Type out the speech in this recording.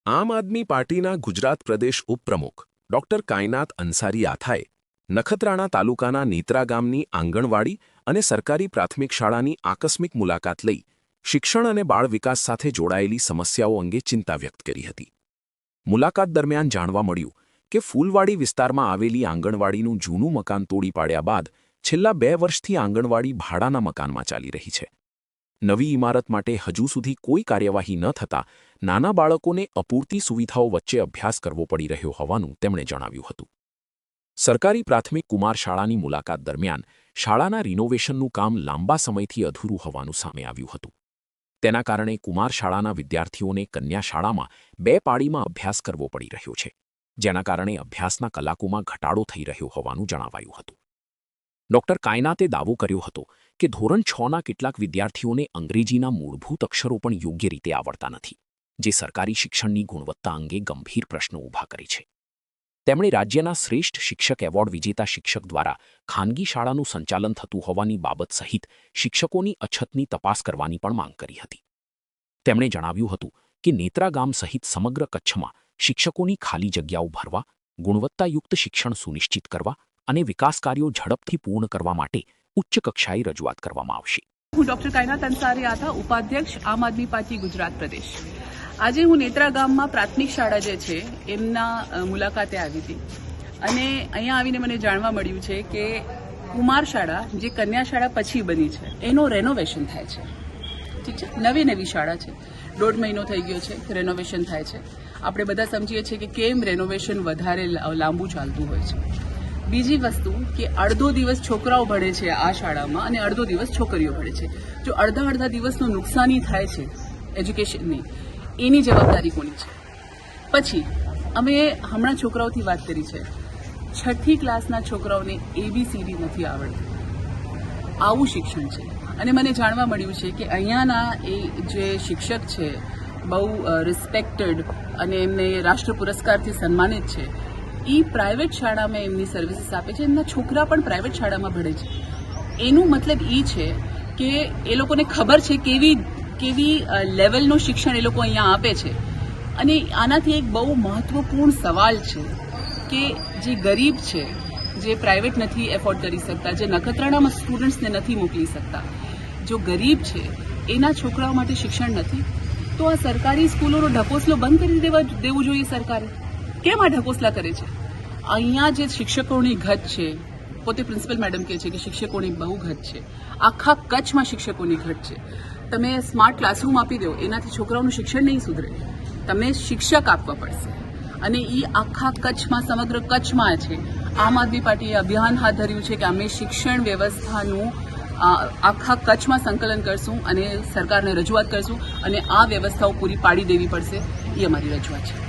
આમ આદમી પાર્ટીના ગુજરાત પ્રદેશ ઉપપ્રમુખ ડોક્ટર કાયનાત અંસારી આથાએ નખત્રાણા તાલુકાના નેત્રા ગામની આંગણવાડી અને સરકારી પ્રાથમિક શાળાની આકસ્મિક મુલાકાત લઈ શિક્ષણ અને બાળ વિકાસ સાથે જોડાયેલી સમસ્યાઓ અંગે ચિંતા વ્યક્ત કરી હતી. મુલાકાત દરમિયાન જાણવા મળ્યું કે ફૂલવાડી વિસ્તારમાં આવેલી આંગણવાડીનું જૂનું મકાન તોડી પાડ્યા બાદ છેલ્લા 2 વર્ષથી આંગણવાડી ભાડાના મકાનમાં ચાલી રહી છે. નવી ઇમારત માટે હજુ સુધી કોઈ કાર્યવાહી ન થતાં નાના બાળકોને અપૂરતી સુવિધાઓ વચ્ચે અભ્યાસ કરવો પડી રહ્યો હોવાનું તેમણે જણાવ્યું હતું. સરકારી પ્રાથમિક કુમાર શાળાની મુલાકાત દરમિયાન શાળાના રિનોવેશનનું કામ લાંબા સમયથી અધૂરું હોવાનું સામે આવ્યું હતું. તેના કારણે કુમાર શાળાના વિદ્યાર્થીઓને કન્યા શાળામાં 2 પાળીમાં અભ્યાસ કરવો પડી રહ્યો છે, જેના કારણે અભ્યાસના કલાકોમાં ઘટાડો થઈ રહ્યો હોવાનું જણાવાયું હતું. ડોક્ટર કાયનાતે દાવો કર્યો હતો કે ધોરણ 6ના કેટલાક વિદ્યાર્થીઓને અંગ્રેજીના મૂળભૂત અક્ષરો પણ યોગ્ય રીતે આવડતા નથી, જે સરકારી શિક્ષણની ગુણવત્તા અંગે ગંભીર પ્રશ્નો ઊભા કરે છે. તેમણે રાજ્યના શ્રેષ્ઠ શિક્ષક એવોર્ડ વિજેતા શિક્ષક દ્વારા ખાનગી શાળાનું સંચાલન થતું હોવાની બાબત સહિત શિક્ષકોની અછતની તપાસ કરવાની પણ માંગ કરી હતી. તેમણે જણાવ્યું હતું કે નેત્રા ગામ સહિત સમગ્ર કચ્છમાં શિક્ષકોની ખાલી જગ્યાઓ ભરવા, ગુણવત્તાયુક્ત શિક્ષણ સુનિશ્ચિત કરવા અને વિકાસ કાર્યો ઝડપથી પૂર્ણ કરવા માટે ઉચ્ચ કક્ષાએ રજૂઆત કરવામાં આવશે. હું ડોક્ટર કાયનાત અંસારી આથા, ઉપાધ્યક્ષ આમ આદમી પાર્ટી ગુજરાત પ્રદેશ. આજે હું નેત્રા ગામમાં પ્રાથમિક શાળા જે છે એમના મુલાકાતે આવી હતી અને અહીંયા આવીને મને જાણવા મળ્યું છે કે કુમાર શાળા જે કન્યા શાળા પછી બની છે એનો રેનોવેશન થાય છે. ઠીક છે, નવી શાળા છે, 1.5 મહિનો થઈ ગયો છે, રેનોવેશન થાય છે. આપણે બધા સમજીએ છીએ કે કેમ રેનોવેશન વધારે લાંબુ ચાલતું હોય છે. બીજી વસ્તુ કે અડધો દિવસ છોકરાઓ ભણે છે આ શાળામાં અને અડધો દિવસ છોકરીઓ ભણે છે. જો અડધા દિવસનું નુકસાની થાય છે એજ્યુકેશનની, એની જવાબદારી કોની છે? પછી અમે હમણાં છોકરાઓથી વાત કરી છે, 6ઠ્ઠી ક્લાસના છોકરાઓને ABCD નથી આવડતું. આવું શિક્ષણ છે. અને મને જાણવા મળ્યું છે કે અહીંયાના એ જે શિક્ષક છે બહુ રિસ્પેક્ટેડ અને એમને રાષ્ટ્ર પુરસ્કારથી સન્માનિત છે. એ પ્રાઇવેટ શાળામાં એમની સર્વિસીસ આપે છે, એમના છોકરા પણ પ્રાઇવેટ શાળામાં ભણે છે. એનું મતલબ એ છે કે એ લોકોને ખબર છે કેવી લેવલનું શિક્ષણ એ લોકો અહીંયા આપે છે. અને આનાથી એક બહુ મહત્વપૂર્ણ સવાલ છે કે જે ગરીબ છે, જે પ્રાઇવેટ નથી એફોર્ડ કરી શકતા, જે નખત્રાણામાં સ્ટુડન્ટ્સને નથી મોકલી શકતા, જો ગરીબ છે એના છોકરાઓ માટે શિક્ષણ નથી, તો આ સરકારી સ્કૂલોનો ઢકોસલો બંધ કરી દેવું જોઈએ સરકારે. કેમ આ ઢકોસલા કરે છે? અહીંયા જે શિક્ષકોની ઘટ છે, પોતે પ્રિન્સિપલ મેડમ કહે છે કે શિક્ષકોની બહુ ઘટ છે. આખા કચ્છમાં શિક્ષકોની ઘટ છે. તમે સ્માર્ટ ક્લાસરૂમ આપી દો, એનાથી છોકરાઓનું શિક્ષણ નહીં સુધરે. તમને શિક્ષક આપવા પડશે. અને એ આખા કચ્છમાં, સમગ્ર કચ્છમાં છે. આમ આદમી પાર્ટીએ અભિયાન હાથ ધર્યું છે કે અમે શિક્ષણ વ્યવસ્થાનું આખા કચ્છમાં સંકલન કરશું અને સરકારને રજૂઆત કરશું અને આ વ્યવસ્થાઓ પૂરી પાડી દેવી પડશે. એ અમારી રજૂઆત છે.